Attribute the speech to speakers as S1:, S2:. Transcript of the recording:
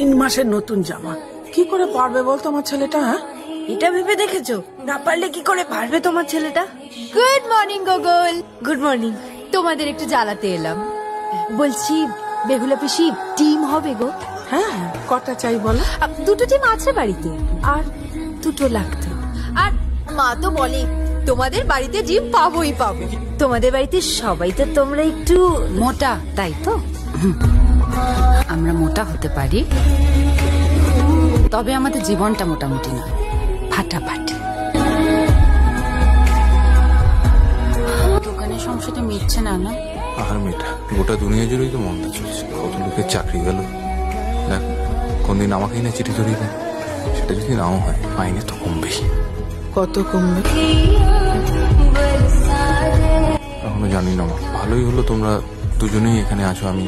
S1: 3 মাসের নতুন জামা কি করে পারবে বল তোমার ছেলেটা? হ্যাঁ,
S2: এটা ভেবে দেখেছো না পারলে কি করে পারবে তোমার ছেলেটা?
S3: গুড মর্নিং গোগল। Good morning. তোমাদের একটু জ্বালাতে এলাম। বলছি বেহুলা পিসি ডিম হবে গো?
S1: হ্যাঁ, কটা চাই বলো?
S3: 2টো ডিম আছে বাড়িতে, আর 2টো লাগতো। আর মা তো বলে তোমাদের বাড়িতে ডিম পাবোই পাবো। তোমাদের বাড়িতে সবাই তো তোমরা একটু
S4: মোটা, তাই তো? আমরা মোটা হতে পারি, তবে আমাদের জীবনটা মোটামুটি নয়, ফাটাফাটি। দোকানের সংসারটা মিটছে না। না
S5: আর মেয়েটা গোটা দুনিয়া জুড়েই তো মন্দা চলছে, কত লোকের চাকরি গেল। দেখ কোনদিন আমাকেই না চিঠি ধরিয়ে দেন, সেটা যদি নাও হয় মাইনে তো কমবেই।
S1: কত কমবে
S5: এখনো জানি না মা। ভালোই হলো তোমরা দুজনেই এখানে আছো, আমি